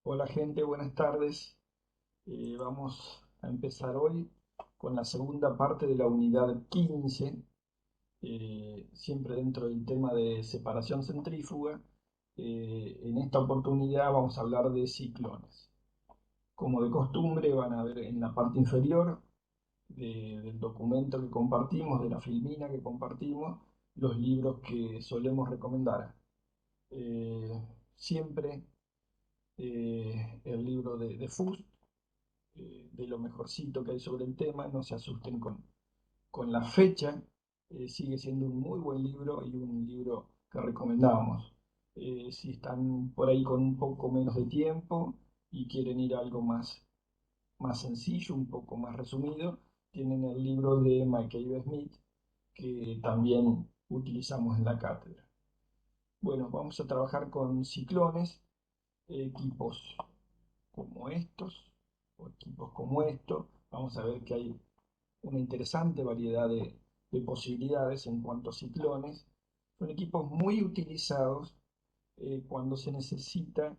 Hola gente, buenas tardes. Vamos a empezar hoy con la segunda parte de la unidad 15, siempre dentro del tema de separación centrífuga. En esta oportunidad vamos a hablar de ciclones. Como de costumbre van a ver en la parte inferior del documento que compartimos, de la filmina que compartimos, los libros que solemos recomendar. Eh, Siempre el libro de Fuchs, de lo mejorcito que hay sobre el tema, no se asusten con la fecha, sigue siendo un muy buen libro y un libro que recomendamos. Si están por ahí con un poco menos de tiempo y quieren ir a algo más sencillo, un poco más resumido, tienen el libro de McCabe Smith que también utilizamos en la cátedra. Bueno, vamos a trabajar con ciclones, equipos como estos o equipos como estos. Vamos a ver que hay una interesante variedad de posibilidades en cuanto a ciclones. Son equipos muy utilizados cuando se necesita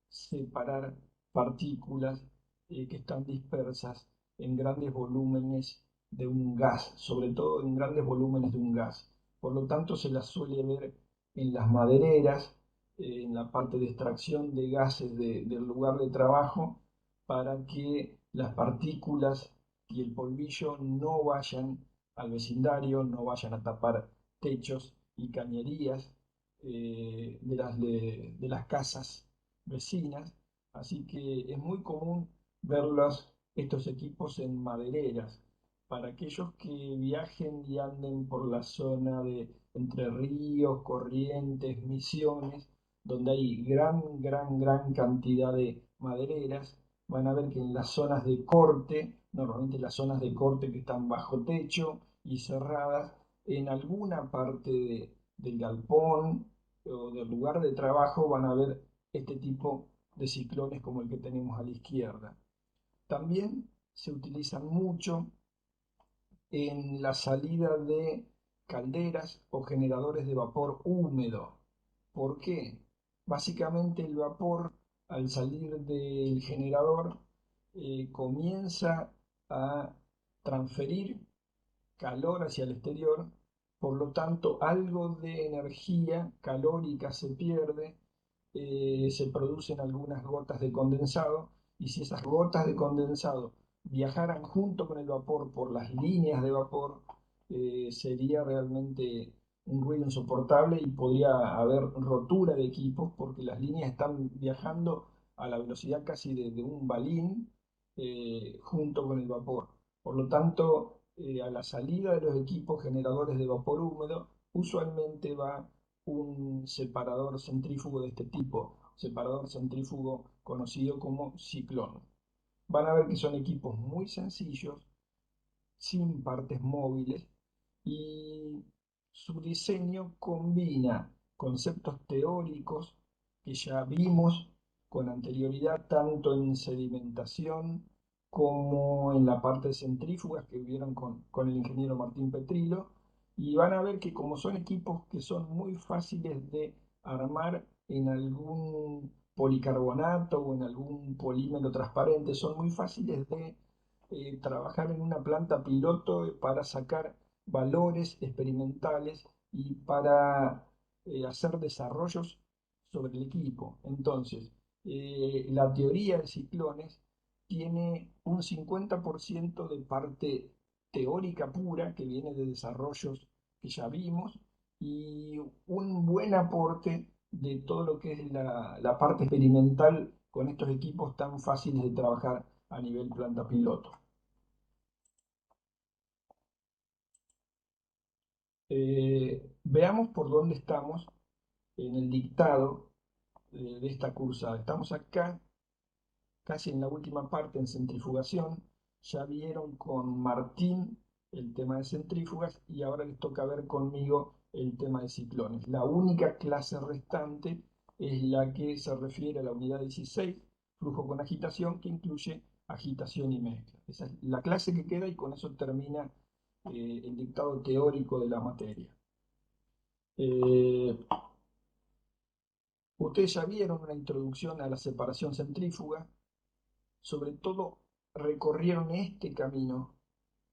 separar partículas que están dispersas en grandes volúmenes de un gas, sobre todo en grandes volúmenes de un gas. Por lo tanto, se las suele ver en las madereras, en la parte de extracción de gases del lugar de trabajo, para que las partículas y el polvillo no vayan al vecindario, no vayan a tapar techos y cañerías de las casas vecinas. Así que es muy común verlos, estos equipos en madereras. Para aquellos que viajen y anden por la zona de Entre Ríos, Corrientes, Misiones, donde hay gran cantidad de madereras, van a ver que en las zonas de corte, normalmente las zonas de corte que están bajo techo y cerradas, en alguna parte del galpón o del lugar de trabajo van a ver este tipo de ciclones como el que tenemos a la izquierda. También se utilizan mucho en la salida de calderas o generadores de vapor húmedo. ¿Por qué? Básicamente el vapor al salir del generador comienza a transferir calor hacia el exterior, por lo tanto algo de energía calórica se pierde, se producen algunas gotas de condensado, y si esas gotas de condensado viajaran junto con el vapor por las líneas de vapor, sería realmente un ruido insoportable y podría haber rotura de equipos porque las líneas están viajando a la velocidad casi de un balín junto con el vapor. Por lo tanto, a la salida de los equipos generadores de vapor húmedo, usualmente va un separador centrífugo de este tipo, separador centrífugo conocido como ciclón. Van a ver que son equipos muy sencillos, sin partes móviles, y su diseño combina conceptos teóricos que ya vimos con anterioridad tanto en sedimentación como en la parte de centrífugas que vieron con el ingeniero Martín Petrilo, y van a ver que como son equipos que son muy fáciles de armar en algún policarbonato o en algún polímero transparente, son muy fáciles de trabajar en una planta piloto para sacar valores experimentales y para hacer desarrollos sobre el equipo. Entonces, la teoría de ciclones tiene un 50% de parte teórica pura que viene de desarrollos que ya vimos y un buen aporte de todo lo que es la parte experimental con estos equipos tan fáciles de trabajar a nivel planta piloto. Veamos por dónde estamos en el dictado de esta cursada. Estamos acá, casi en la última parte, en centrifugación. Ya vieron con Martín el tema de centrífugas y ahora les toca ver conmigo el tema de ciclones. La única clase restante es la que se refiere a la unidad 16, flujo con agitación, que incluye agitación y mezcla. Esa es la clase que queda y con eso termina el dictado teórico de la materia. Eh, Ustedes ya vieron una introducción a la separación centrífuga, sobre todo recorrieron este camino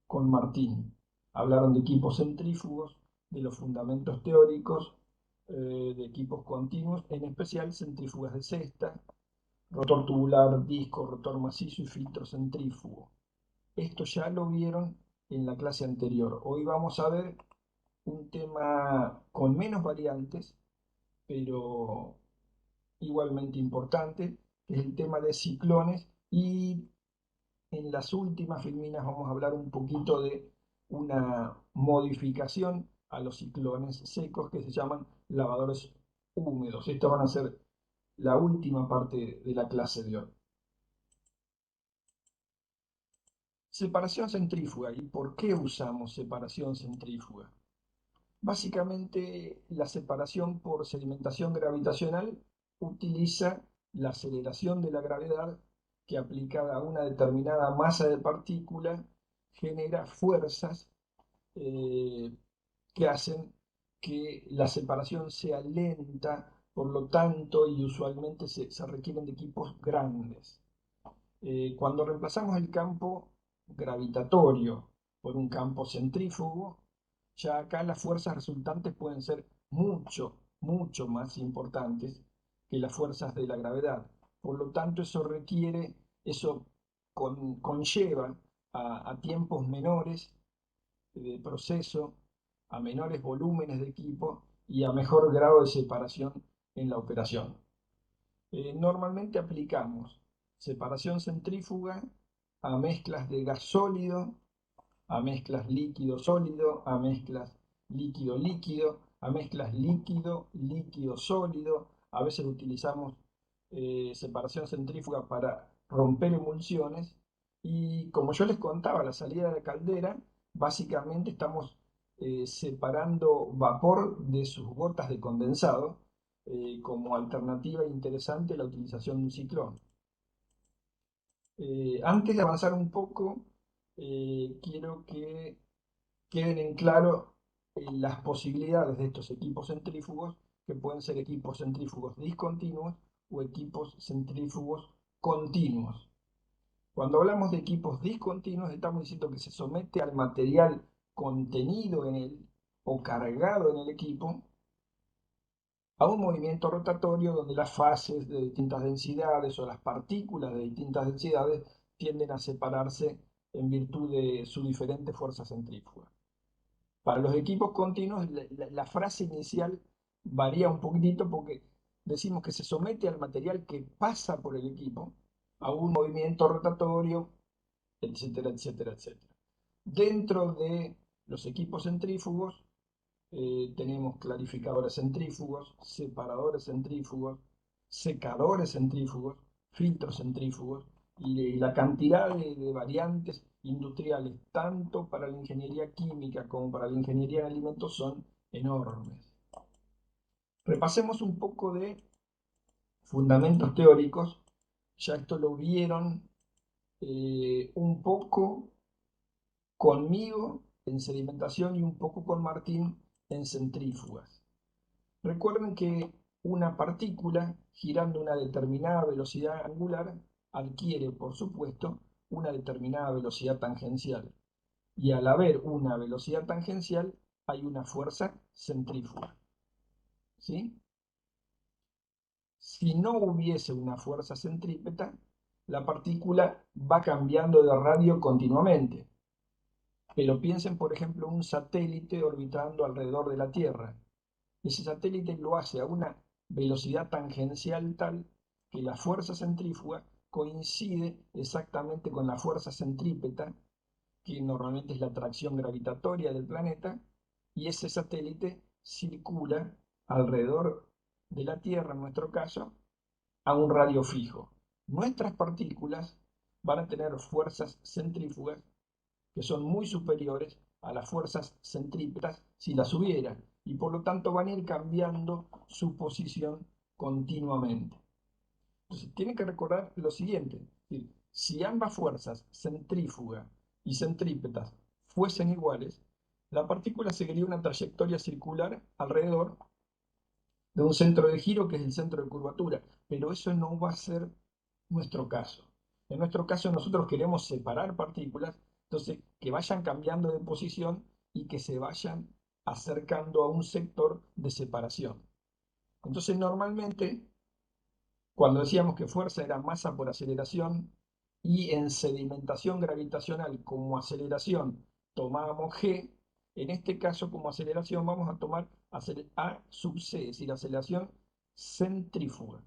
con Martín. Hablaron de equipos centrífugos, de los fundamentos teóricos, de equipos continuos, en especial centrífugas de cesta, rotor tubular, disco, rotor macizo y filtro centrífugo. Esto ya lo vieron en la clase anterior. Hoy vamos a ver un tema con menos variantes, pero igualmente importante, que es el tema de ciclones, y en las últimas filminas vamos a hablar un poquito de una modificación a los ciclones secos que se llaman lavadores húmedos. Esto van a ser la última parte de la clase de hoy. Separación centrífuga. ¿Y por qué usamos separación centrífuga? Básicamente, la separación por sedimentación gravitacional utiliza la aceleración de la gravedad que aplicada a una determinada masa de partícula genera fuerzas eh, que hacen que la separación sea lenta, por lo tanto, y usualmente se requieren de equipos grandes. Cuando reemplazamos el campo gravitatorio por un campo centrífugo, ya acá las fuerzas resultantes pueden ser mucho más importantes que las fuerzas de la gravedad. Por lo tanto, eso conlleva a tiempos menores de proceso, a menores volúmenes de equipo y a mejor grado de separación en la operación. Normalmente aplicamos separación centrífuga a mezclas de gas sólido, a mezclas líquido-sólido, a mezclas líquido-líquido, a mezclas líquido-líquido-sólido. A veces utilizamos separación centrífuga para romper emulsiones. Y como yo les contaba, la salida de la caldera, básicamente estamos separando vapor de sus gotas de condensado, como alternativa interesante la utilización de un ciclón. Antes de avanzar un poco, quiero que queden en claro las posibilidades de estos equipos centrífugos, que pueden ser equipos centrífugos discontinuos o equipos centrífugos continuos. Cuando hablamos de equipos discontinuos, estamos diciendo que se somete al material contenido en él o cargado en el equipo a un movimiento rotatorio donde las fases de distintas densidades o las partículas de distintas densidades tienden a separarse en virtud de su diferente fuerza centrífuga. Para los equipos continuos, la frase inicial varía un poquitito porque decimos que se somete al material que pasa por el equipo a un movimiento rotatorio, etcétera, etcétera, etcétera. Dentro de los equipos centrífugos tenemos clarificadores centrífugos, separadores centrífugos, secadores centrífugos, filtros centrífugos y la cantidad de variantes industriales, tanto para la ingeniería química como para la ingeniería en alimentos, son enormes. Repasemos un poco de fundamentos teóricos. Ya esto lo vieron un poco conmigo en sedimentación y un poco con Martín en centrífugas. Recuerden que una partícula girando a una determinada velocidad angular adquiere, por supuesto, una determinada velocidad tangencial. Y al haber una velocidad tangencial, hay una fuerza centrífuga. ¿Sí? Si no hubiese una fuerza centrípeta, la partícula va cambiando de radio continuamente. Pero piensen, por ejemplo, un satélite orbitando alrededor de la Tierra. Ese satélite lo hace a una velocidad tangencial tal que la fuerza centrífuga coincide exactamente con la fuerza centrípeta, que normalmente es la atracción gravitatoria del planeta, y ese satélite circula alrededor de la Tierra, en nuestro caso, a un radio fijo. Nuestras partículas van a tener fuerzas centrífugas que son muy superiores a las fuerzas centrípetas si las hubiera, y por lo tanto van a ir cambiando su posición continuamente. Entonces, tienen que recordar lo siguiente: si ambas fuerzas, centrífuga y centrípetas, fuesen iguales, la partícula seguiría una trayectoria circular alrededor de un centro de giro que es el centro de curvatura, pero eso no va a ser nuestro caso. En nuestro caso nosotros queremos separar partículas, entonces que vayan cambiando de posición y que se vayan acercando a un sector de separación. Entonces normalmente cuando decíamos que fuerza era masa por aceleración y en sedimentación gravitacional como aceleración tomábamos g, en este caso como aceleración vamos a tomar A sub c, es decir, aceleración centrífuga.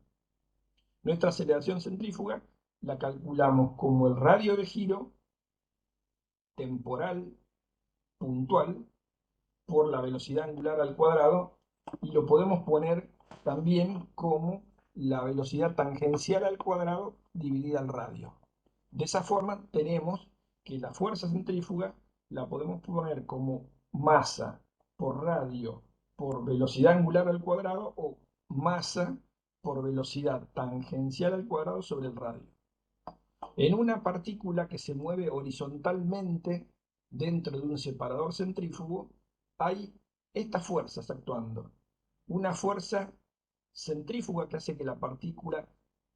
Nuestra aceleración centrífuga la calculamos como el radio de giro temporal puntual por la velocidad angular al cuadrado y lo podemos poner también como la velocidad tangencial al cuadrado dividida al radio. De esa forma tenemos que la fuerza centrífuga la podemos poner como masa por radio por velocidad angular al cuadrado o masa por velocidad tangencial al cuadrado sobre el radio. En una partícula que se mueve horizontalmente dentro de un separador centrífugo, hay estas fuerzas actuando. Una fuerza centrífuga que hace que la partícula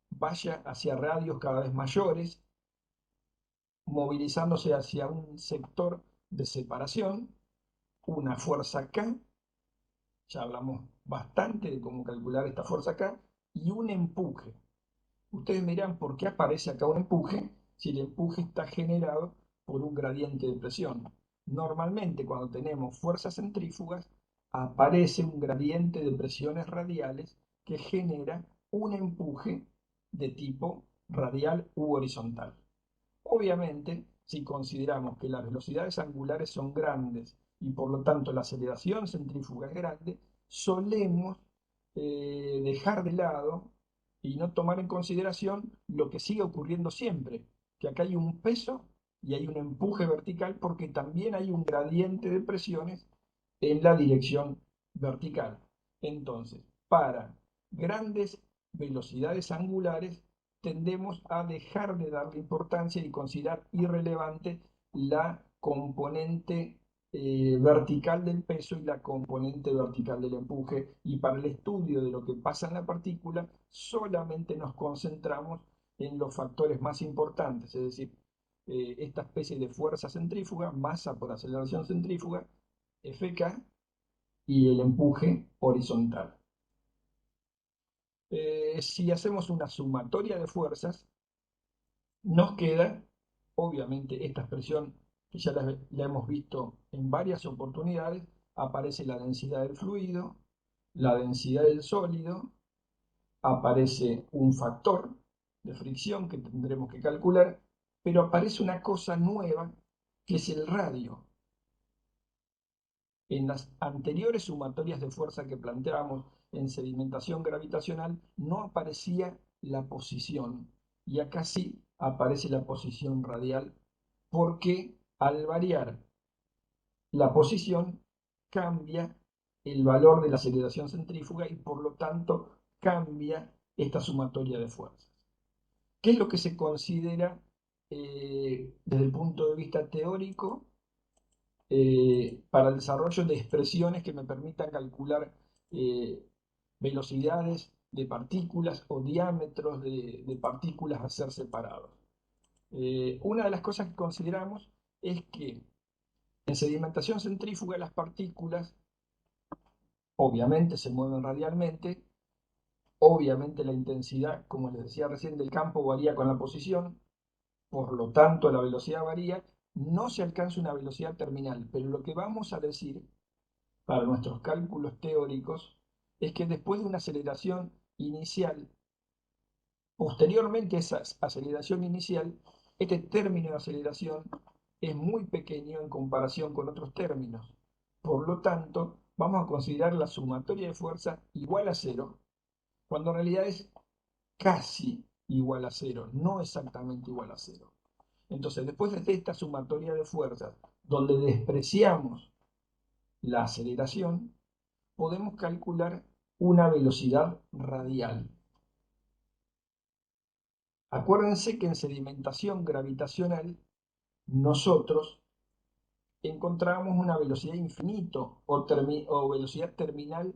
vaya hacia radios cada vez mayores, movilizándose hacia un sector de separación. Una fuerza K, ya hablamos bastante de cómo calcular esta fuerza K, y un empuje. Ustedes me dirán, ¿por qué aparece acá un empuje si el empuje está generado por un gradiente de presión? Normalmente cuando tenemos fuerzas centrífugas aparece un gradiente de presiones radiales que genera un empuje de tipo radial u horizontal. Obviamente, si consideramos que las velocidades angulares son grandes y por lo tanto la aceleración centrífuga es grande, solemos dejar de lado y no tomar en consideración lo que sigue ocurriendo siempre, que acá hay un peso y hay un empuje vertical porque también hay un gradiente de presiones en la dirección vertical. Entonces, para grandes velocidades angulares, tendemos a dejar de darle importancia y considerar irrelevante la componente vertical del peso y la componente vertical del empuje. Y para el estudio de lo que pasa en la partícula, solamente nos concentramos en los factores más importantes, es decir, esta especie de fuerza centrífuga, masa por aceleración centrífuga, Fk, y el empuje horizontal. Si hacemos una sumatoria de fuerzas, nos queda, obviamente, esta expresión que ya la hemos visto en varias oportunidades, aparece la densidad del fluido, la densidad del sólido, aparece un factor de fricción que tendremos que calcular, pero aparece una cosa nueva que es el radio. En las anteriores sumatorias de fuerza que planteábamos en sedimentación gravitacional no aparecía la posición y acá sí aparece la posición radial porque al variar la posición cambia el valor de la aceleración centrífuga y por lo tanto cambia esta sumatoria de fuerzas. ¿Qué es lo que se considera desde el punto de vista teórico para el desarrollo de expresiones que me permitan calcular eh, velocidades de partículas o diámetros de partículas a ser separados? Una de las cosas que consideramos es que en sedimentación centrífuga las partículas obviamente se mueven radialmente, obviamente la intensidad, como les decía recién, del campo varía con la posición, por lo tanto la velocidad varía, no se alcanza una velocidad terminal, pero lo que vamos a decir para nuestros cálculos teóricos es que después de una aceleración inicial, posteriormente a esa aceleración inicial, este término de aceleración es muy pequeño en comparación con otros términos. Por lo tanto, vamos a considerar la sumatoria de fuerza igual a cero, cuando en realidad es casi igual a cero, no exactamente igual a cero. Entonces, después de esta sumatoria de fuerzas, donde despreciamos la aceleración, podemos calcular una velocidad radial. Acuérdense que en sedimentación gravitacional nosotros encontramos una velocidad infinito o velocidad terminal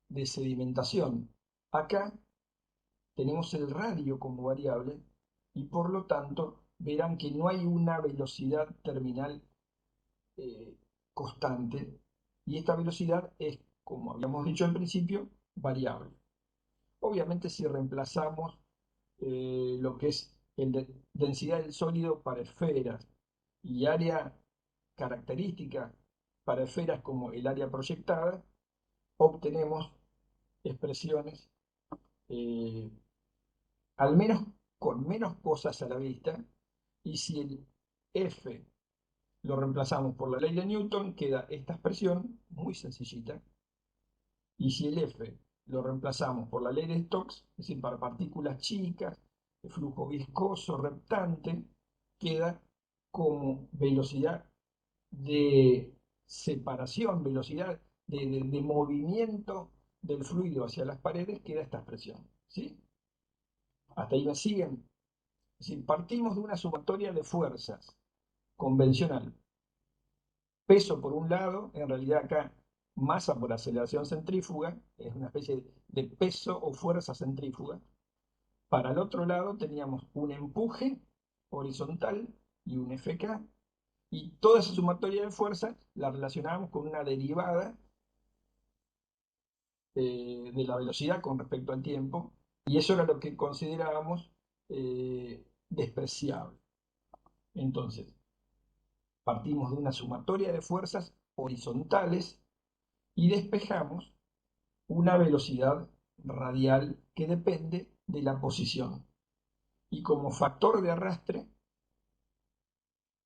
de sedimentación. Acá tenemos el radio como variable y por lo tanto verán que no hay una velocidad terminal eh, constante y esta velocidad es, como habíamos dicho al principio, variable. Obviamente si reemplazamos lo que es densidad del sólido para esferas y área característica para esferas como el área proyectada, obtenemos expresiones eh, al menos con menos cosas a la vista, y si el F lo reemplazamos por la ley de Newton, queda esta expresión muy sencillita, y si el F lo reemplazamos por la ley de Stokes, es decir, para partículas chicas, de flujo viscoso, reptante, queda como velocidad de separación, velocidad de movimiento del fluido hacia las paredes, queda esta expresión. ¿Sí? Hasta ahí me siguen. Es decir, partimos de una sumatoria de fuerzas convencional. Peso por un lado, en realidad acá masa por aceleración centrífuga, es una especie de peso o fuerza centrífuga. Para el otro lado teníamos un empuje horizontal y un FK, y toda esa sumatoria de fuerzas la relacionábamos con una derivada de la velocidad con respecto al tiempo, y eso era lo que considerábamos despreciable. Entonces, partimos de una sumatoria de fuerzas horizontales y despejamos una velocidad radial que depende de la posición. Y como factor de arrastre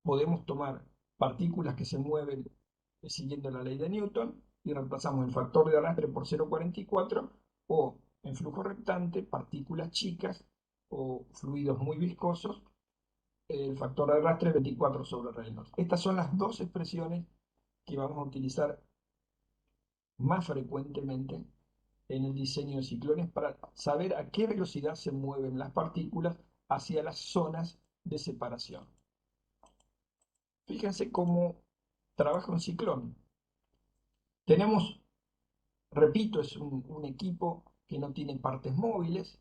podemos tomar partículas que se mueven siguiendo la ley de Newton y reemplazamos el factor de arrastre por 0,44, o en flujo reptante partículas chicas o fluidos muy viscosos, el factor de arrastre 24 sobre Reynolds. Estas son las dos expresiones que vamos a utilizar más frecuentemente en el diseño de ciclones para saber a qué velocidad se mueven las partículas hacia las zonas de separación. Fíjense cómo trabaja un ciclón. Tenemos, repito, es un equipo que no tiene partes móviles.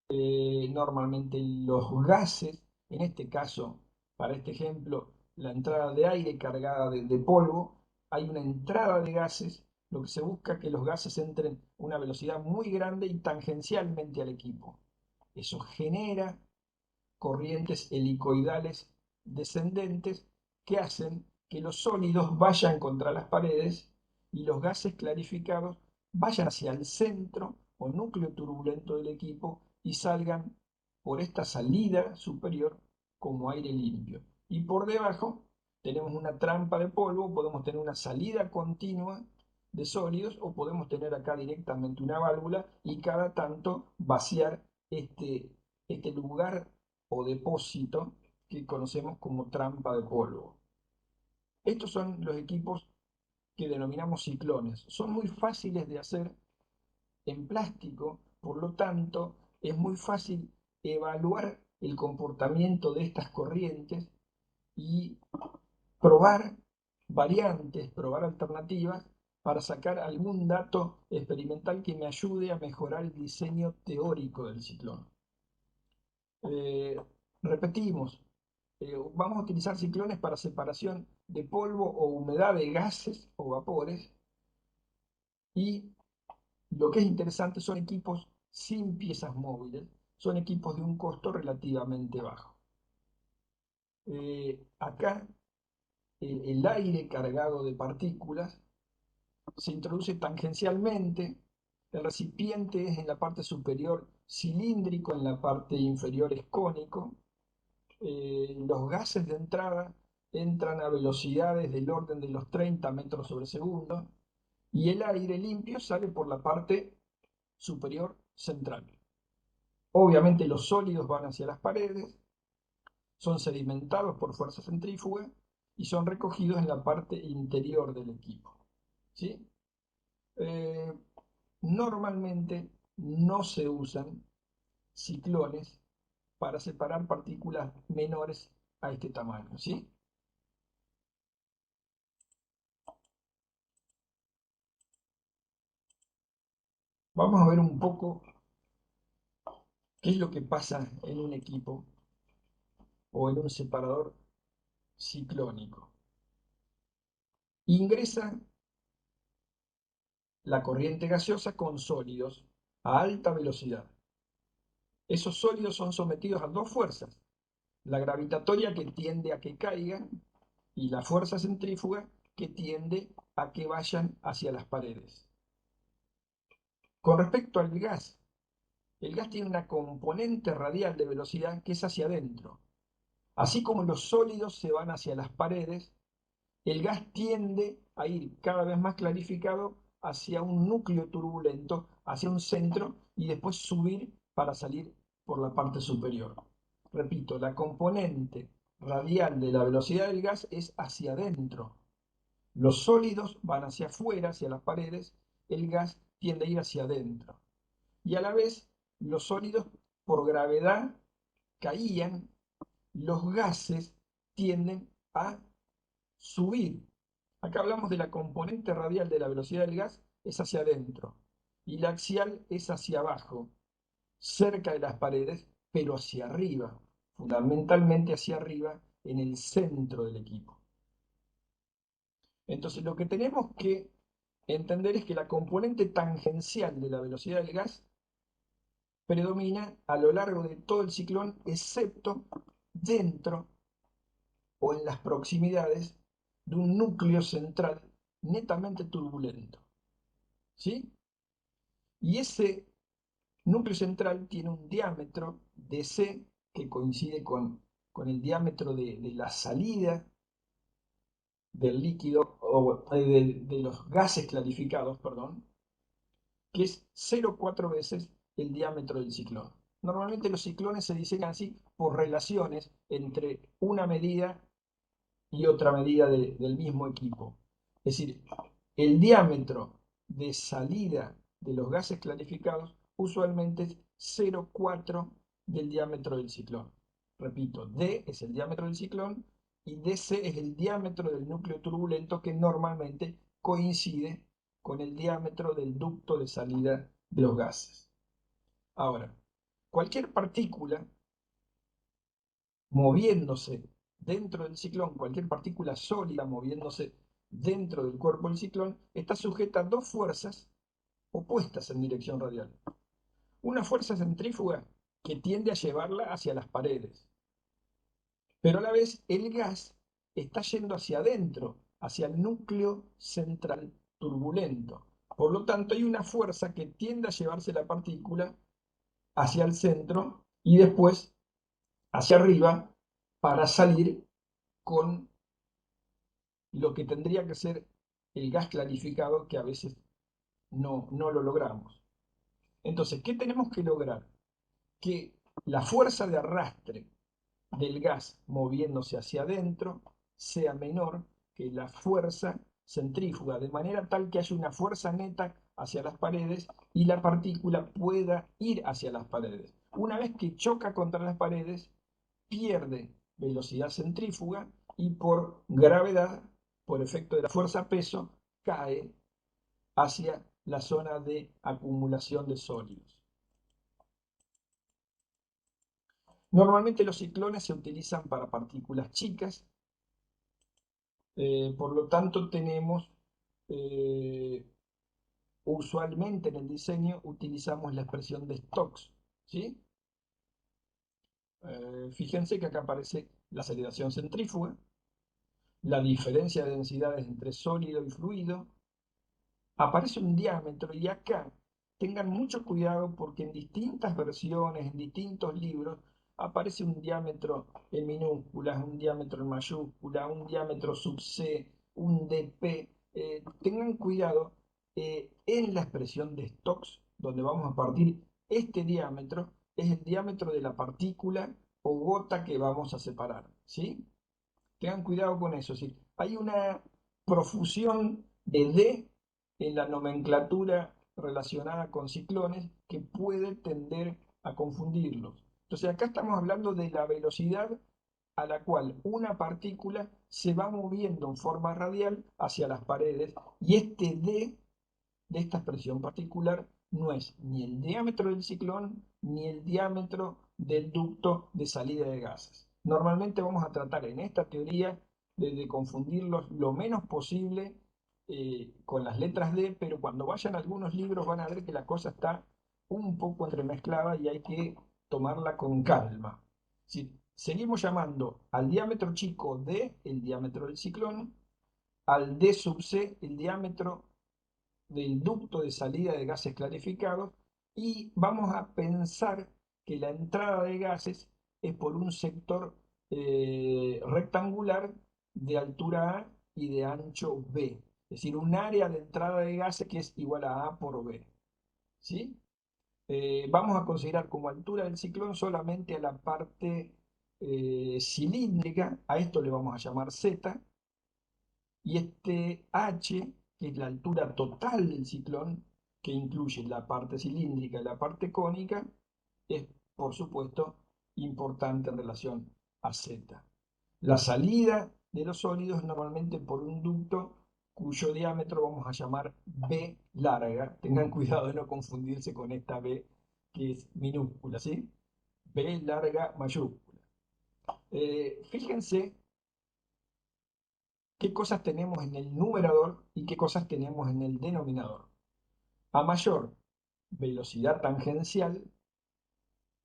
Normalmente los gases, en este caso, para este ejemplo, la entrada de aire cargada de polvo, hay una entrada de gases, lo que se busca es que los gases entren a una velocidad muy grande y tangencialmente al equipo. Eso genera corrientes helicoidales descendentes que hacen que los sólidos vayan contra las paredes y los gases clarificados vayan hacia el centro o núcleo turbulento del equipo y salgan por esta salida superior como aire limpio. Y por debajo tenemos una trampa de polvo, podemos tener una salida continua de sólidos o podemos tener acá directamente una válvula y cada tanto vaciar este lugar o depósito que conocemos como trampa de polvo. Estos son los equipos que denominamos ciclones. Son muy fáciles de hacer en plástico, por lo tanto, es muy fácil evaluar el comportamiento de estas corrientes y probar variantes, probar alternativas para sacar algún dato experimental que me ayude a mejorar el diseño teórico del ciclón. Repetimos, vamos a utilizar ciclones para separación de polvo o humedad de gases o vapores, y lo que es interesante son equipos sin piezas móviles, son equipos de un costo relativamente bajo. Acá el aire cargado de partículas se introduce tangencialmente, el recipiente es en la parte superior cilíndrico, en la parte inferior es cónico. Los gases de entrada entran a velocidades del orden de los 30 metros sobre segundo y el aire limpio sale por la parte superior central. Obviamente los sólidos van hacia las paredes, son sedimentados por fuerza centrífuga y son recogidos en la parte interior del equipo. ¿Sí? Eh, Normalmente no se usan ciclones para separar partículas menores a este tamaño. ¿Sí? Vamos a ver un poco qué es lo que pasa en un equipo o en un separador ciclónico. Ingresa la corriente gaseosa con sólidos a alta velocidad. Esos sólidos son sometidos a dos fuerzas, la gravitatoria que tiende a que caigan y la fuerza centrífuga que tiende a que vayan hacia las paredes. Con respecto al gas, el gas tiene una componente radial de velocidad que es hacia adentro. Así como los sólidos se van hacia las paredes, el gas tiende a ir cada vez más clarificado hacia un núcleo turbulento, hacia un centro y después subir para salir por la parte superior. Repito, la componente radial de la velocidad del gas es hacia adentro. Los sólidos van hacia afuera, hacia las paredes, el gas tiende a ir hacia adentro. Y a la vez, los sólidos por gravedad caían, los gases tienden a subir. Acá hablamos de la componente radial de la velocidad del gas, es hacia adentro, y la axial es hacia abajo, cerca de las paredes, pero hacia arriba, fundamentalmente hacia arriba, en el centro del equipo. Entonces, lo que tenemos que entender es que la componente tangencial de la velocidad del gas predomina a lo largo de todo el ciclón, excepto dentro o en las proximidades de un núcleo central netamente turbulento. ¿Sí? Y ese núcleo central tiene un diámetro de C que coincide con el diámetro de la salida del líquido, o de los gases clarificados, perdón, que es 0,4 veces el diámetro del ciclón. Normalmente los ciclones se diseñan así por relaciones entre una medida y otra medida del mismo equipo. Es decir, el diámetro de salida de los gases clarificados usualmente es 0,4 del diámetro del ciclón. Repito, D es el diámetro del ciclón y DC es el diámetro del núcleo turbulento que normalmente coincide con el diámetro del ducto de salida de los gases. Ahora, cualquier partícula moviéndose dentro del ciclón, cualquier partícula sólida moviéndose dentro del cuerpo del ciclón, está sujeta a dos fuerzas opuestas en dirección radial. Una fuerza centrífuga que tiende a llevarla hacia las paredes, pero a la vez el gas está yendo hacia adentro, hacia el núcleo central turbulento. Por lo tanto, hay una fuerza que tiende a llevarse la partícula hacia el centro y después hacia arriba para salir con lo que tendría que ser el gas clarificado que a veces no lo logramos. Entonces, ¿qué tenemos que lograr? Que la fuerza de arrastre del gas moviéndose hacia adentro sea menor que la fuerza centrífuga, de manera tal que haya una fuerza neta hacia las paredes y la partícula pueda ir hacia las paredes. Una vez que choca contra las paredes, pierde velocidad centrífuga y por gravedad, por efecto de la fuerza-peso, cae hacia la zona de acumulación de sólidos. Normalmente los ciclones se utilizan para partículas chicas, por lo tanto tenemos, eh, usualmente en el diseño utilizamos la expresión de Stokes, ¿sí? Fíjense que acá aparece la aceleración centrífuga, la diferencia de densidades entre sólido y fluido, aparece un diámetro y acá tengan mucho cuidado porque en distintas versiones, en distintos libros, aparece un diámetro en minúsculas, un diámetro en mayúscula, un diámetro sub C, un dp. Tengan cuidado en la expresión de Stokes, donde vamos a partir este diámetro, es el diámetro de la partícula o gota que vamos a separar, ¿sí? Tengan cuidado con eso. ¿Sí? Hay una profusión de D en la nomenclatura relacionada con ciclones que puede tender a confundirlos. Entonces acá estamos hablando de la velocidad a la cual una partícula se va moviendo en forma radial hacia las paredes y este D de esta expresión particular no es ni el diámetro del ciclón ni el diámetro del ducto de salida de gases. Normalmente vamos a tratar en esta teoría de confundirlos lo menos posible con las letras D, pero cuando vayan a algunos libros van a ver que la cosa está un poco entremezclada y hay que tomarla con calma. Si seguimos llamando al diámetro chico D el diámetro del ciclón, al D sub C el diámetro del ducto de salida de gases clarificados, y vamos a pensar que la entrada de gases es por un sector rectangular de altura A y de ancho B, es decir, un área de entrada de gases que es igual a A por B. ¿Sí? Vamos a considerar como altura del ciclón solamente a la parte cilíndrica, a esto le vamos a llamar Z, y este H, que es la altura total del ciclón, que incluye la parte cilíndrica y la parte cónica, es, por supuesto, importante en relación a Z. La salida de los sólidos es normalmente por un ducto cuyo diámetro vamos a llamar B larga. Tengan cuidado de no confundirse con esta B que es minúscula, ¿sí? B larga mayúscula. Fíjense qué cosas tenemos en el numerador y qué cosas tenemos en el denominador. A mayor velocidad tangencial,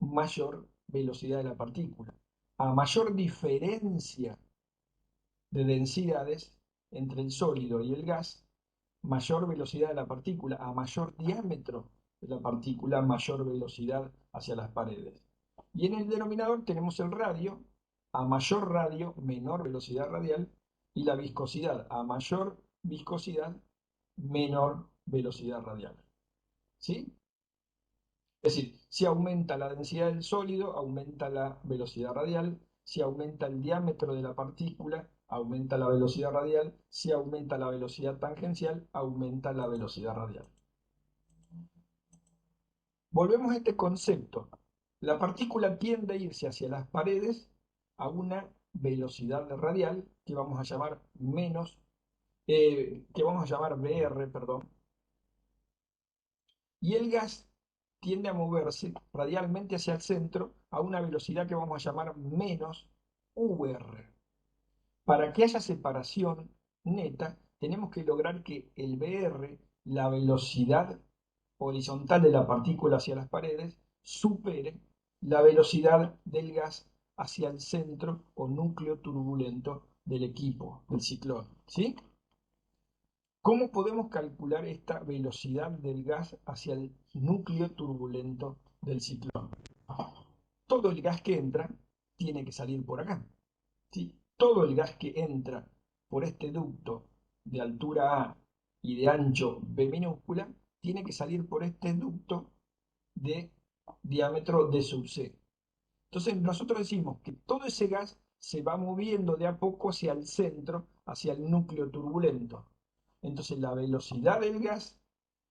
mayor velocidad de la partícula. A mayor diferencia de densidades entre el sólido y el gas, mayor velocidad de la partícula. A mayor diámetro de la partícula, mayor velocidad hacia las paredes. Y en el denominador tenemos el radio. A mayor radio, menor velocidad radial. Y la viscosidad. A mayor viscosidad, menor velocidad radial. ¿Sí? Es decir, si aumenta la densidad del sólido, aumenta la velocidad radial. Si aumenta el diámetro de la partícula, aumenta la velocidad radial. Si aumenta la velocidad tangencial, aumenta la velocidad radial. Volvemos a este concepto. La partícula tiende a irse hacia las paredes a una velocidad radial que vamos a llamar que vamos a llamar VR, perdón, y el gas tiende a moverse radialmente hacia el centro a una velocidad que vamos a llamar menos UR. Para que haya separación neta, tenemos que lograr que el VR, la velocidad horizontal de la partícula hacia las paredes, supere la velocidad del gas hacia el centro o núcleo turbulento del equipo, del ciclón. ¿Sí? ¿Cómo podemos calcular esta velocidad del gas hacia el núcleo turbulento del ciclón? Todo el gas que entra tiene que salir por acá. ¿Sí? Todo el gas que entra por este ducto de altura A y de ancho B minúscula tiene que salir por este ducto de diámetro D sub C. Entonces nosotros decimos que todo ese gas se va moviendo de a poco hacia el centro, hacia el núcleo turbulento. Entonces la velocidad del gas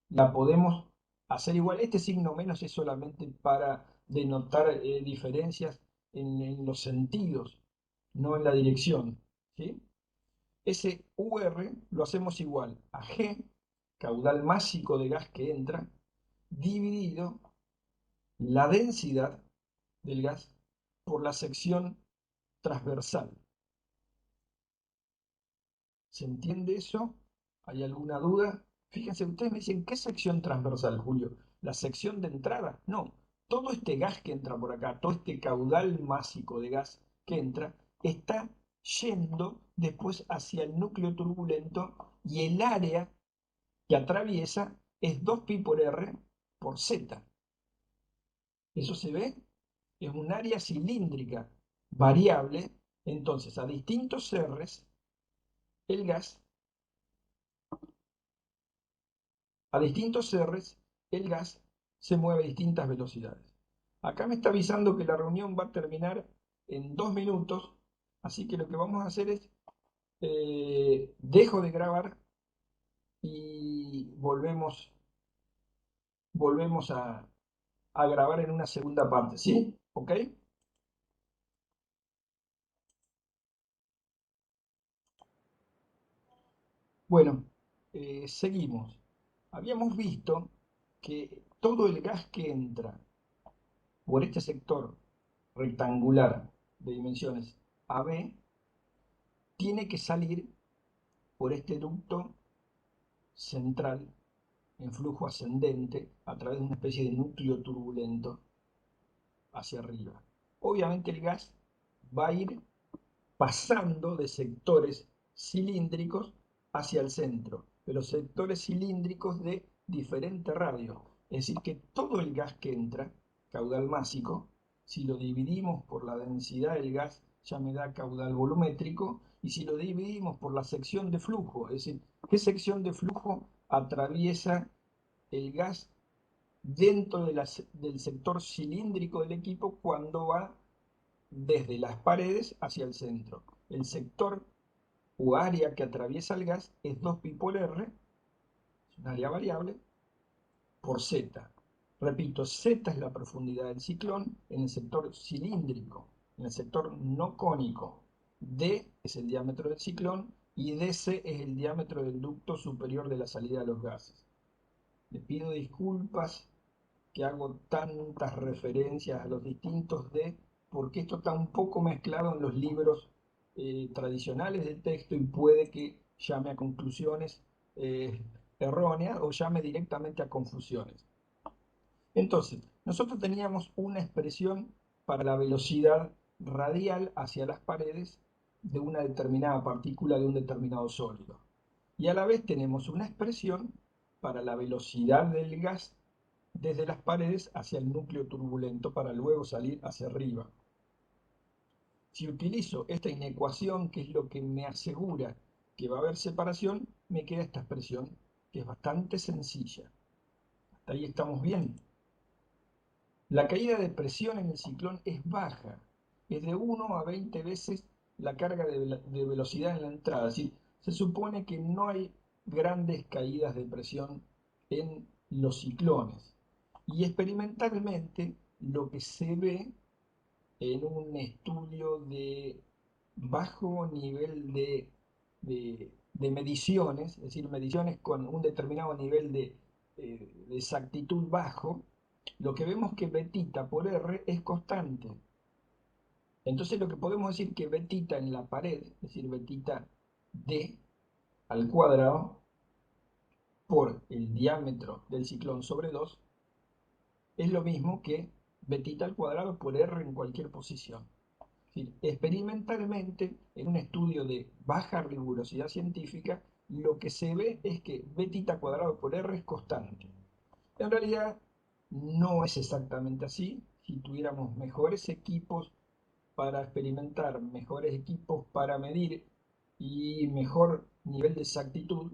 la podemos hacer igual. Este signo menos es solamente para denotar diferencias en los sentidos, no en la dirección. ¿Sí? Ese UR lo hacemos igual a G, caudal másico de gas que entra, dividido la densidad del gas por la sección transversal. ¿Se entiende eso? ¿Hay alguna duda? Fíjense, ustedes me dicen, ¿qué sección transversal, Julio? ¿La sección de entrada? No. Todo este gas que entra por acá, todo este caudal másico de gas que entra, está yendo después hacia el núcleo turbulento y el área que atraviesa es 2pi por R por Z. ¿Eso se ve? Es un área cilíndrica variable. Entonces, a distintos R's, el gas A distintos R's, el gas se mueve a distintas velocidades. Acá me está avisando que la reunión va a terminar en 2 minutos, así que lo que vamos a hacer es, dejo de grabar y volvemos a grabar en una segunda parte, ¿sí? ¿Ok? Bueno, seguimos. Habíamos visto que todo el gas que entra por este sector rectangular de dimensiones AB tiene que salir por este ducto central en flujo ascendente a través de una especie de núcleo turbulento hacia arriba. Obviamente el gas va a ir pasando de sectores cilíndricos hacia el centro, pero sectores cilíndricos de diferente radio. Es decir, que todo el gas que entra, caudal másico, si lo dividimos por la densidad del gas, ya me da caudal volumétrico, y si lo dividimos por la sección de flujo, es decir, qué sección de flujo atraviesa el gas dentro del sector cilíndrico del equipo cuando va desde las paredes hacia el centro. El sector o área que atraviesa el gas es 2pi por R, es un área variable, por Z. Repito, Z es la profundidad del ciclón en el sector cilíndrico, en el sector no cónico. D es el diámetro del ciclón y DC es el diámetro del ducto superior de la salida de los gases. Les pido disculpas que hago tantas referencias a los distintos D, porque esto está un poco mezclado en los libros tradicionales de texto y puede que llame a conclusiones erróneas o llame directamente a confusiones. Entonces, nosotros teníamos una expresión para la velocidad radial hacia las paredes de una determinada partícula de un determinado sólido. Y a la vez tenemos una expresión para la velocidad del gas desde las paredes hacia el núcleo turbulento para luego salir hacia arriba. Si utilizo esta inecuación, que es lo que me asegura que va a haber separación, me queda esta expresión, que es bastante sencilla. Hasta ahí estamos bien. La caída de presión en el ciclón es baja, es de 1 a 20 veces la carga de velocidad en la entrada. Es decir, se supone que no hay grandes caídas de presión en los ciclones. Y experimentalmente lo que se ve en un estudio de bajo nivel de mediciones, es decir, mediciones con un determinado nivel de exactitud bajo, lo que vemos que betita por R es constante. Entonces lo que podemos decir que betita en la pared, es decir, betita D al cuadrado por el diámetro del ciclón sobre 2, es lo mismo que betita al cuadrado por R en cualquier posición. Es decir, experimentalmente, en un estudio de baja rigurosidad científica, lo que se ve es que betita cuadrado por R es constante. En realidad, no es exactamente así. Si tuviéramos mejores equipos para experimentar, mejores equipos para medir y mejor nivel de exactitud,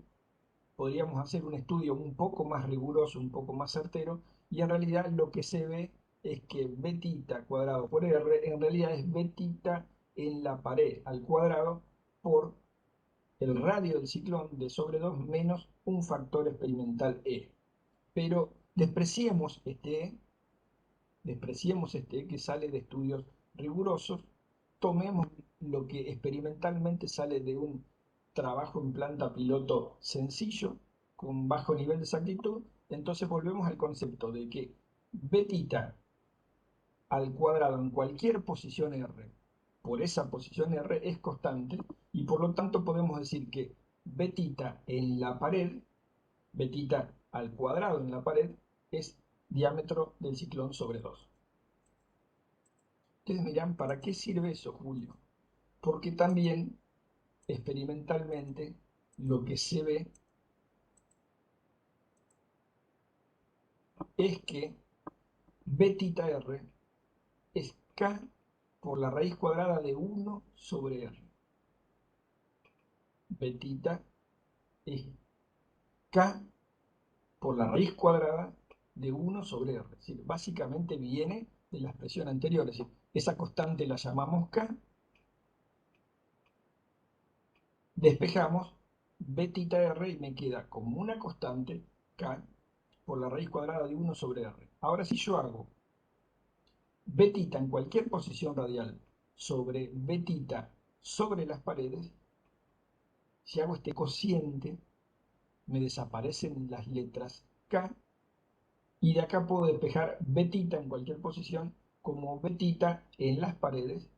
podríamos hacer un estudio un poco más riguroso, un poco más certero, y en realidad lo que se ve es que betita cuadrado por R en realidad es betita en la pared al cuadrado por el radio del ciclón de sobre 2 menos un factor experimental E. Pero despreciemos este que sale de estudios rigurosos, tomemos lo que experimentalmente sale de un trabajo en planta piloto sencillo, con bajo nivel de exactitud, entonces volvemos al concepto de que betita al cuadrado en cualquier posición R por esa posición R es constante y por lo tanto podemos decir que betita en la pared, betita al cuadrado en la pared, es diámetro del ciclón sobre 2. Ustedes me dirán, ¿para qué sirve eso, Julio? Porque también experimentalmente lo que se ve es que betita R es K por la raíz cuadrada de 1 sobre R. Betita es K por la raíz cuadrada de 1 sobre R. Es decir, básicamente viene de la expresión anterior. Es decir, esa constante la llamamos K. Despejamos betita R y me queda como una constante K por la raíz cuadrada de 1 sobre R. Ahora si yo hago betita en cualquier posición radial sobre betita sobre las paredes, si hago este cociente, me desaparecen las letras K Y de acá puedo despejar betita en cualquier posición como betita en las paredes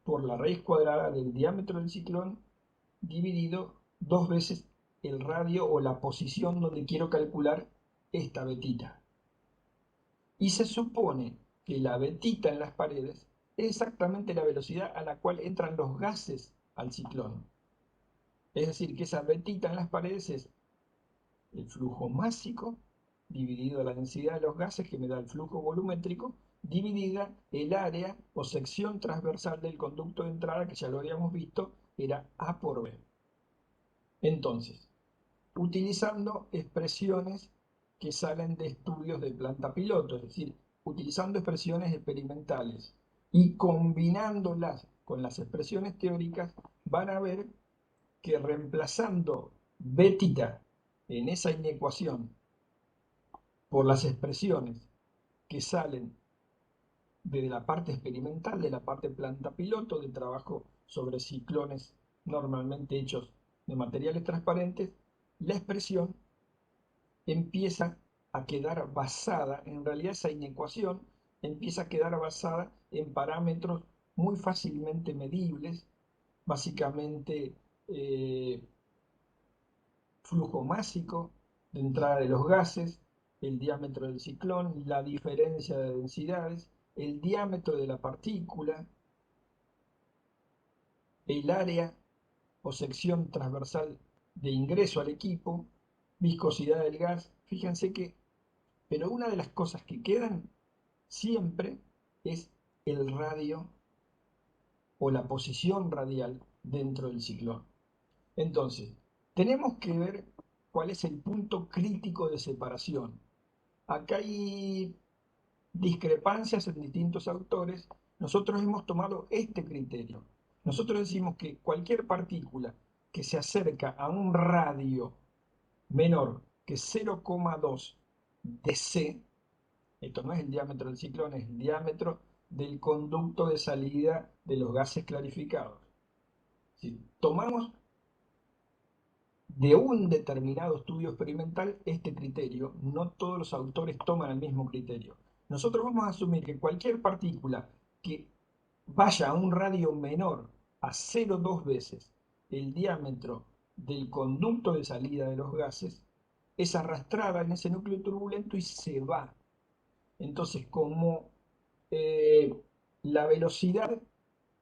por la raíz cuadrada del diámetro del ciclón dividido dos veces el radio o la posición donde quiero calcular esta betita. Y se supone que la betita en las paredes es exactamente la velocidad a la cual entran los gases al ciclón. Es decir, que esa betita en las paredes es el flujo másico dividido la densidad de los gases, que me da el flujo volumétrico, dividida el área o sección transversal del conducto de entrada, que ya lo habíamos visto, era A por B. Entonces, utilizando expresiones que salen de estudios de planta piloto, es decir, utilizando expresiones experimentales y combinándolas con las expresiones teóricas, van a ver que reemplazando betita en esa inecuación por las expresiones que salen de la parte experimental, de la parte planta piloto, de trabajo sobre ciclones normalmente hechos de materiales transparentes, la expresión empieza a quedar basada, en realidad esa inecuación empieza a quedar basada en parámetros muy fácilmente medibles, básicamente flujo másico de entrada de los gases, el diámetro del ciclón, la diferencia de densidades, el diámetro de la partícula, el área o sección transversal de ingreso al equipo, viscosidad del gas. Fíjense que, pero una de las cosas que quedan siempre es el radio o la posición radial dentro del ciclón. Entonces, tenemos que ver cuál es el punto crítico de separación. Acá hay discrepancias en distintos autores. Nosotros hemos tomado este criterio. Nosotros decimos que cualquier partícula que se acerca a un radio menor que 0,2 de C, esto no es el diámetro del ciclón, es el diámetro del conducto de salida de los gases clarificados. Si tomamos de un determinado estudio experimental este criterio, no todos los autores toman el mismo criterio. Nosotros vamos a asumir que cualquier partícula que vaya a un radio menor a 0,2 veces el diámetro del conducto de salida de los gases es arrastrada en ese núcleo turbulento y se va. Entonces, como eh, la velocidad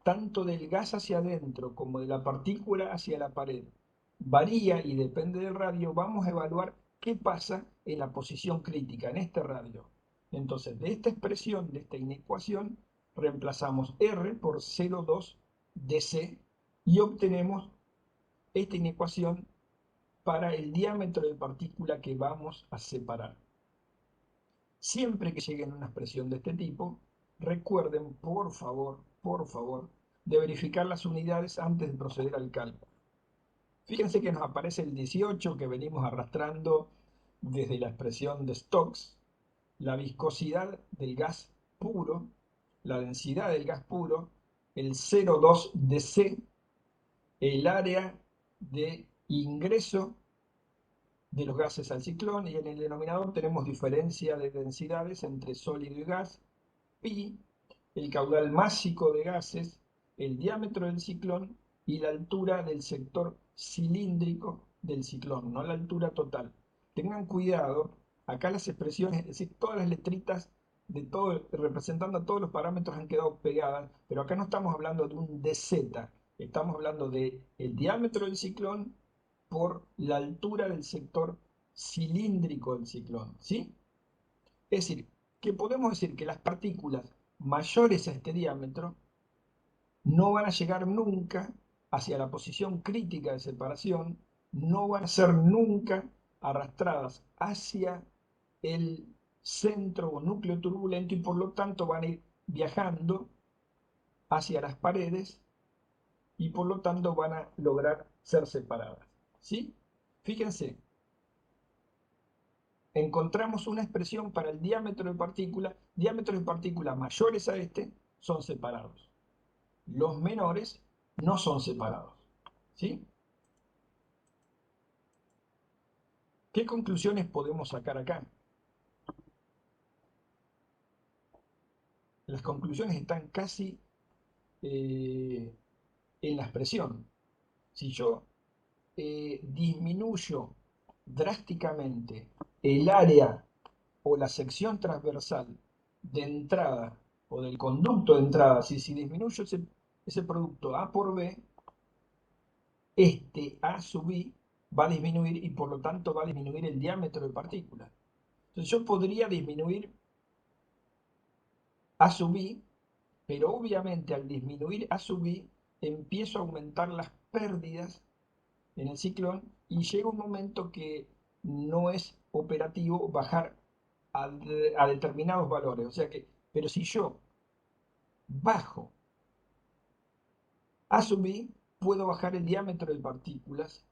tanto del gas hacia adentro como de la partícula hacia la pared varía y depende del radio, vamos a evaluar qué pasa en la posición crítica, en este radio. Entonces, de esta expresión, de esta inecuación, reemplazamos R por 0,2 dc y obtenemos esta inecuación para el diámetro de partícula que vamos a separar. Siempre que lleguen a una expresión de este tipo, recuerden, por favor, de verificar las unidades antes de proceder al cálculo. Fíjense que nos aparece el 18 que venimos arrastrando desde la expresión de Stokes, la viscosidad del gas puro, la densidad del gas puro, el 0,2 de C, el área de ingreso de los gases al ciclón, y en el denominador tenemos diferencia de densidades entre sólido y gas, pi, el caudal másico de gases, el diámetro del ciclón y la altura del sector cilíndrico del ciclón, no la altura total. Tengan cuidado, acá las expresiones, es decir, todas las letritas de todo, representando a todos los parámetros han quedado pegadas, pero acá no estamos hablando de un dz, estamos hablando de el diámetro del ciclón por la altura del sector cilíndrico del ciclón, ¿sí? Es decir, que podemos decir que las partículas mayores a este diámetro no van a llegar nunca hacia la posición crítica de separación, no van a ser nunca arrastradas hacia el centro o núcleo turbulento y por lo tanto van a ir viajando hacia las paredes y por lo tanto van a lograr ser separadas. ¿Sí? Fíjense, encontramos una expresión para el diámetros de partícula mayores a este son separados. Los menores no son separados. ¿Sí? ¿Qué conclusiones podemos sacar acá? Las conclusiones están casi eh, en la expresión. Si yo disminuyo drásticamente el área o la sección transversal de entrada o del conducto de entrada, si disminuyo ese producto A por B, este A sub I va a disminuir y por lo tanto va a disminuir el diámetro de partículas. Entonces yo podría disminuir A sub I, pero obviamente al disminuir A sub I empiezo a aumentar las pérdidas en el ciclón y llega un momento que no es operativo bajar a determinados valores. O sea que, pero si yo bajo A sub I, puedo bajar el diámetro de partículas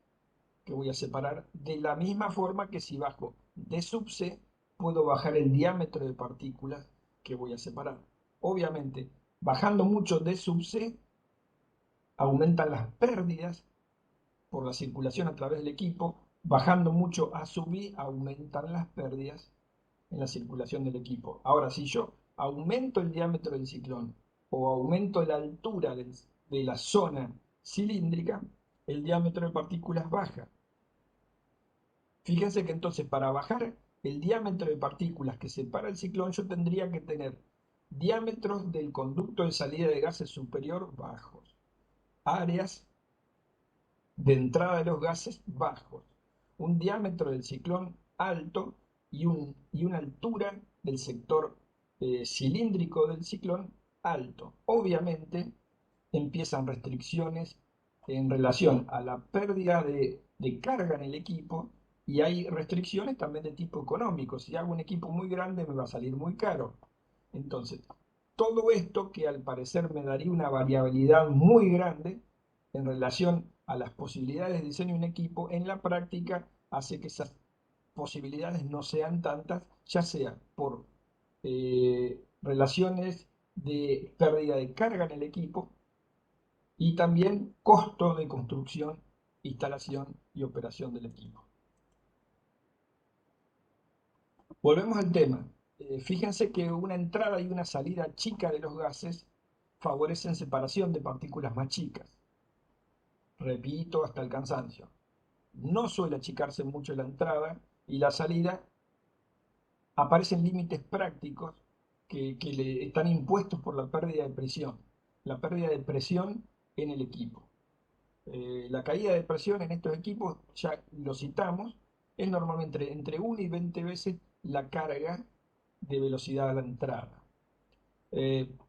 que voy a separar de la misma forma que si bajo D sub C, puedo bajar el diámetro de partículas que voy a separar. Obviamente, bajando mucho D sub C, aumentan las pérdidas por la circulación a través del equipo, bajando mucho A sub I, aumentan las pérdidas en la circulación del equipo. Ahora, si yo aumento el diámetro del ciclón o aumento la altura de la zona cilíndrica, el diámetro de partículas baja. Fíjense que entonces para bajar el diámetro de partículas que separa el ciclón, yo tendría que tener diámetros del conducto de salida de gases superior bajos, áreas de entrada de los gases bajos, un diámetro del ciclón alto y una altura del sector cilíndrico del ciclón alto. Obviamente empiezan restricciones en relación a la pérdida de carga en el equipo y hay restricciones también de tipo económico. Si hago un equipo muy grande me va a salir muy caro. Entonces, todo esto que al parecer me daría una variabilidad muy grande en relación a las posibilidades de diseño de un equipo, en la práctica hace que esas posibilidades no sean tantas, ya sea por relaciones de pérdida de carga en el equipo y también costo de construcción, instalación y operación del equipo. Volvemos al tema. Fíjense que una entrada y una salida chica de los gases favorecen separación de partículas más chicas. Repito hasta el cansancio. No suele achicarse mucho la entrada y la salida, aparecen límites prácticos que le están impuestos por la pérdida de presión. La pérdida de presión en el equipo. La caída de presión en estos equipos, ya lo citamos, es normalmente entre 1 y 20 veces la carga de velocidad a la entrada.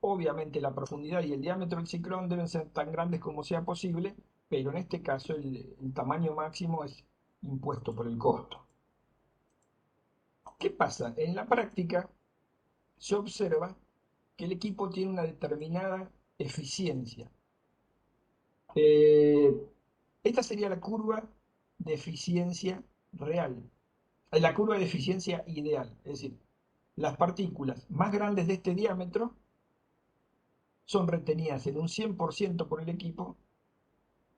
Obviamente la profundidad y el diámetro del ciclón deben ser tan grandes como sea posible, pero en este caso el tamaño máximo es impuesto por el costo. ¿Qué pasa? En la práctica se observa que el equipo tiene una determinada eficiencia. Eh, Esta sería la curva de eficiencia real, la curva de eficiencia ideal, es decir, las partículas más grandes de este diámetro son retenidas en un 100% por el equipo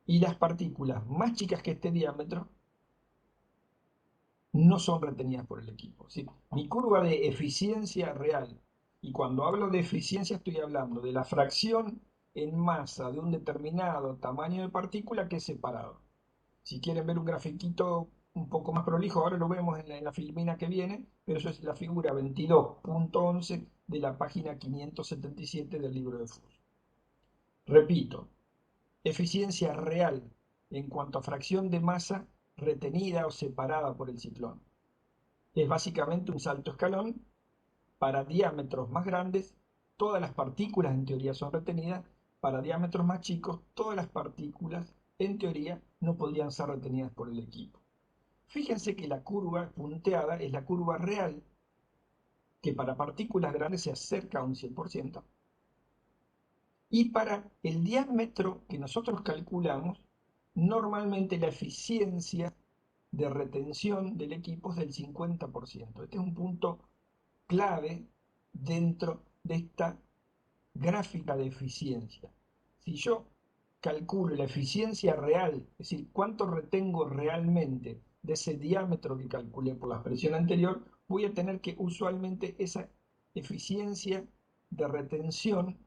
y las partículas más chicas que este diámetro no son retenidas por el equipo. ¿Sí? Mi curva de eficiencia real, y cuando hablo de eficiencia estoy hablando de la fracción en masa de un determinado tamaño de partícula que es separado. Si quieren ver un grafiquito un poco más prolijo, ahora lo vemos en la filmina que viene, pero eso es la figura 22.11 de la página 577 del libro de Fuchs. Repito, eficiencia real en cuanto a fracción de masa retenida o separada por el ciclón. Es básicamente un salto escalón para diámetros más grandes, todas las partículas en teoría son retenidas, para diámetros más chicos, todas las partículas en teoría no podrían ser retenidas por el equipo. Fíjense que la curva punteada es la curva real, que para partículas grandes se acerca a un 100%, y para el diámetro que nosotros calculamos, normalmente la eficiencia de retención del equipo es del 50%. Este es un punto clave dentro de esta gráfica de eficiencia. Si yo calculo la eficiencia real, es decir, cuánto retengo realmente de ese diámetro que calculé por la expresión anterior, voy a tener que usualmente esa eficiencia de retención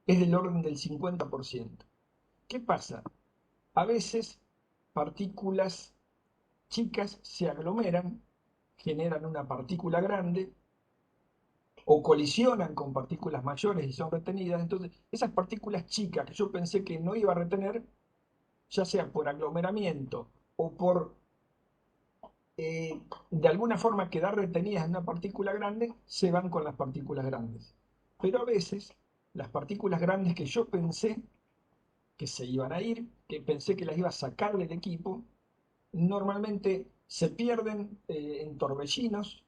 es del orden del 50%. ¿Qué pasa? A veces partículas chicas se aglomeran, generan una partícula grande o colisionan con partículas mayores y son retenidas. Entonces, esas partículas chicas que yo pensé que no iba a retener, ya sea por aglomeramiento o por de alguna forma quedar retenidas en una partícula grande, se van con las partículas grandes. Pero a veces las partículas grandes que yo pensé que se iban a ir, que pensé que las iba a sacar del equipo, normalmente se pierden en torbellinos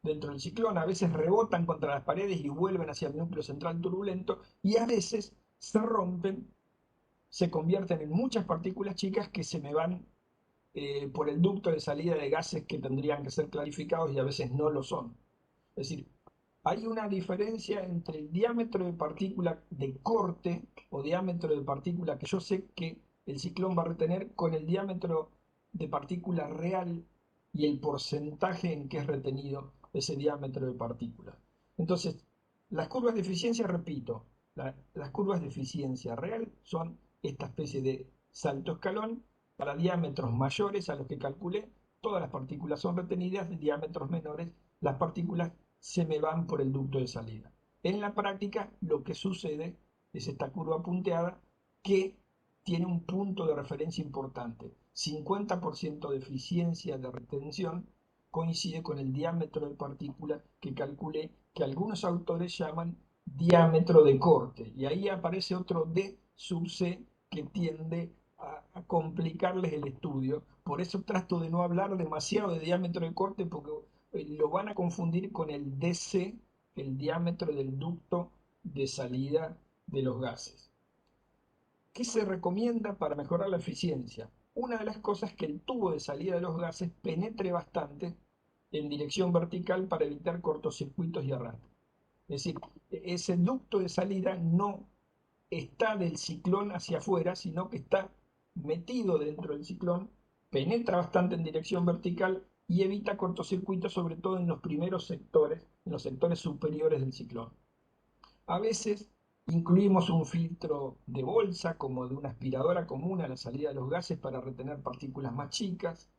dentro del ciclón, a veces rebotan contra las paredes y vuelven hacia el núcleo central turbulento, y a veces se rompen, se convierten en muchas partículas chicas que se me van por el ducto de salida de gases que tendrían que ser clarificados y a veces no lo son. Es decir, hay una diferencia entre el diámetro de partícula de corte o diámetro de partícula que yo sé que el ciclón va a retener con el diámetro de partícula real y el porcentaje en que es retenido ese diámetro de partícula. Entonces, las curvas de eficiencia, repito, las curvas de eficiencia real son esta especie de salto escalón para diámetros mayores a los que calculé, todas las partículas son retenidas, de diámetros menores, las partículas se me van por el ducto de salida. En la práctica, lo que sucede es esta curva punteada que tiene un punto de referencia importante. 50% de eficiencia de retención coincide con el diámetro de partícula que calculé, que algunos autores llaman diámetro de corte. Y ahí aparece otro D sub C que tiende a complicarles el estudio. Por eso trato de no hablar demasiado de diámetro de corte porque lo van a confundir con el DC, el diámetro del ducto de salida de los gases. ¿Qué se recomienda para mejorar la eficiencia? Una de las cosas es que el tubo de salida de los gases penetre bastante en dirección vertical para evitar cortocircuitos y arrastre. Es decir, ese ducto de salida no está del ciclón hacia afuera, sino que está metido dentro del ciclón, penetra bastante en dirección vertical y evita cortocircuitos, sobre todo en los primeros sectores, en los sectores superiores del ciclón. A veces incluimos un filtro de bolsa, como de una aspiradora común a la salida de los gases para retener partículas más chicas.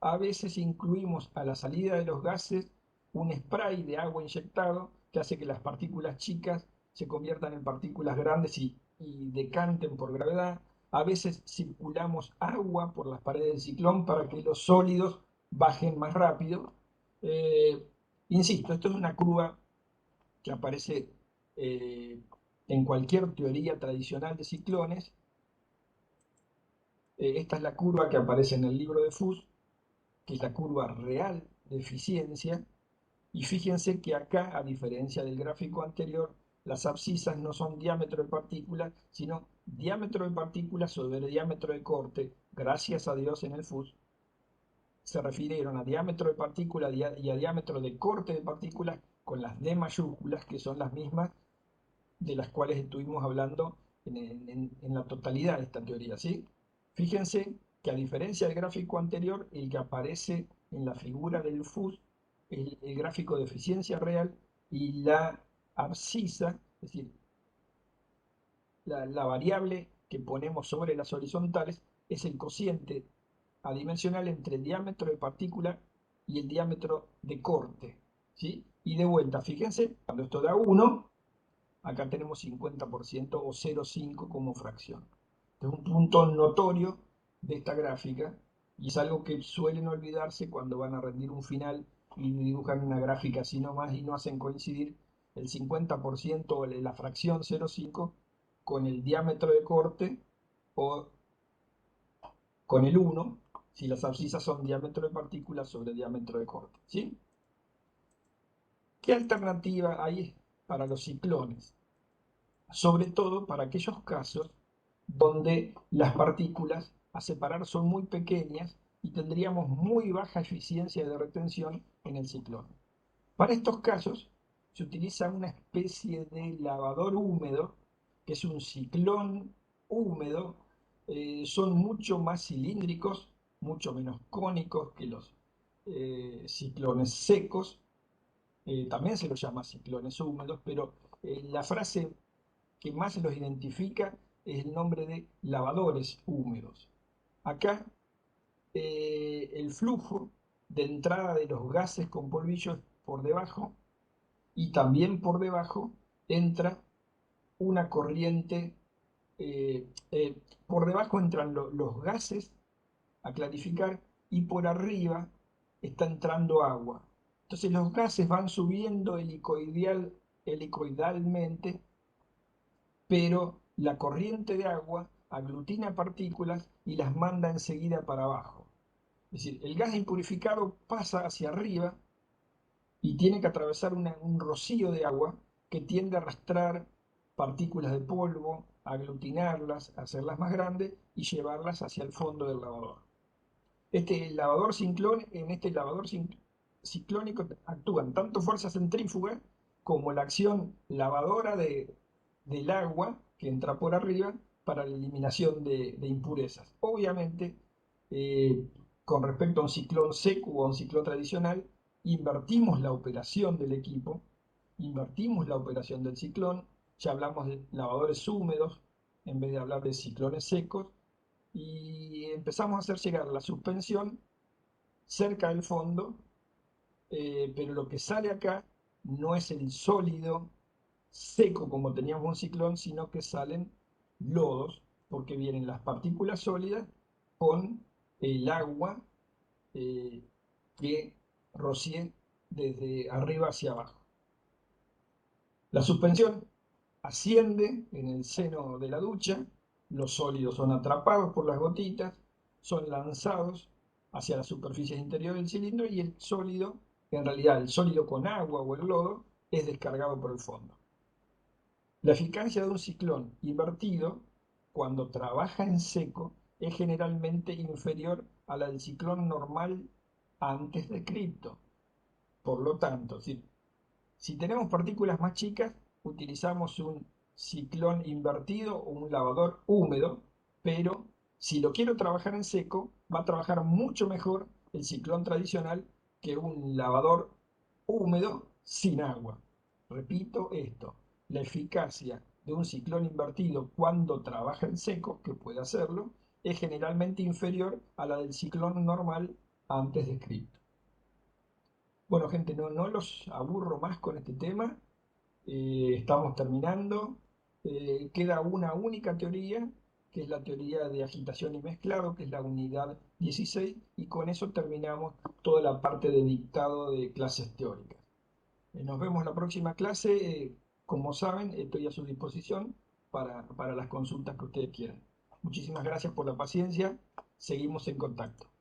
A veces incluimos a la salida de los gases un spray de agua inyectado que hace que las partículas chicas se conviertan en partículas grandes y decanten por gravedad. A veces circulamos agua por las paredes del ciclón para que los sólidos bajen más rápido. Eh, Insisto, esto es una curva que aparece en cualquier teoría tradicional de ciclones. Esta es la curva que aparece en el libro de Fuchs, que es la curva real de eficiencia. Y fíjense que acá, a diferencia del gráfico anterior, las abscisas no son diámetro de partículas, sino diámetro de partículas sobre diámetro de corte. Gracias a Dios en el Fuchs se refirieron a diámetro de partícula y a diámetro de corte de partículas con las D mayúsculas, que son las mismas de las cuales estuvimos hablando en la totalidad de esta teoría, ¿sí? Fíjense que a diferencia del gráfico anterior, el que aparece en la figura del FUS, el gráfico de eficiencia real y la abscisa, es decir, la variable que ponemos sobre las horizontales, es el cociente adimensional entre el diámetro de partícula y el diámetro de corte, ¿sí? Y de vuelta, fíjense, cuando esto da 1, acá tenemos 50% o 0,5 como fracción. Este es un punto notorio de esta gráfica y es algo que suelen olvidarse cuando van a rendir un final y dibujan una gráfica así nomás y no hacen coincidir el 50% o la fracción 0,5 con el diámetro de corte o con el 1 si las abscisas son diámetro de partícula sobre diámetro de corte, ¿sí? ¿Qué alternativa hay para los ciclones? Sobre todo para aquellos casos donde las partículas a separar son muy pequeñas y tendríamos muy baja eficiencia de retención en el ciclón. Para estos casos se utiliza una especie de lavador húmedo, que es un ciclón húmedo. Son mucho más cilíndricos, mucho menos cónicos que los ciclones secos, también se los llama ciclones húmedos, pero la frase que más los identifica es el nombre de lavadores húmedos. Acá el flujo de entrada de los gases con polvillo es por debajo y también por debajo entra una corriente, por debajo entran los gases a clarificar y por arriba está entrando agua. Entonces los gases van subiendo helicoidalmente, pero la corriente de agua aglutina partículas y las manda enseguida para abajo. Es decir, el gas impurificado pasa hacia arriba y tiene que atravesar un rocío de agua que tiende a arrastrar partículas de polvo, aglutinarlas, hacerlas más grandes y llevarlas hacia el fondo del lavador. En este lavador ciclónico actúan tanto fuerzas centrífugas como la acción lavadora del agua que entra por arriba para la eliminación de impurezas. Obviamente, eh, con respecto a un ciclón seco o a un ciclón tradicional, invertimos la operación del equipo, invertimos la operación del ciclón, ya hablamos de lavadores húmedos en vez de hablar de ciclones secos, y empezamos a hacer llegar la suspensión cerca del fondo, pero lo que sale acá no es el sólido seco como teníamos un ciclón, sino que salen lodos, porque vienen las partículas sólidas con el agua eh, que rocié desde arriba hacia abajo. La suspensión asciende en el seno de la ducha, los sólidos son atrapados por las gotitas, son lanzados hacia la superficie interior del cilindro y el sólido, en realidad el sólido con agua o el lodo, es descargado por el fondo. La eficacia de un ciclón invertido, cuando trabaja en seco, es generalmente inferior a la del ciclón normal antes descrito. Por lo tanto, si tenemos partículas más chicas, utilizamos un ciclón invertido o un lavador húmedo, pero si lo quiero trabajar en seco, va a trabajar mucho mejor el ciclón tradicional que un lavador húmedo sin agua. Repito esto, la eficacia de un ciclón invertido cuando trabaja en seco, que puede hacerlo, es generalmente inferior a la del ciclón normal antes descrito. Bueno, gente, no los aburro más con este tema. Estamos terminando. Queda una única teoría, que es la teoría de agitación y mezclado, que es la unidad 16, y con eso terminamos toda la parte de dictado de clases teóricas. Nos vemos la próxima clase. Como saben, estoy a su disposición para las consultas que ustedes quieran. Muchísimas gracias por la paciencia. Seguimos en contacto.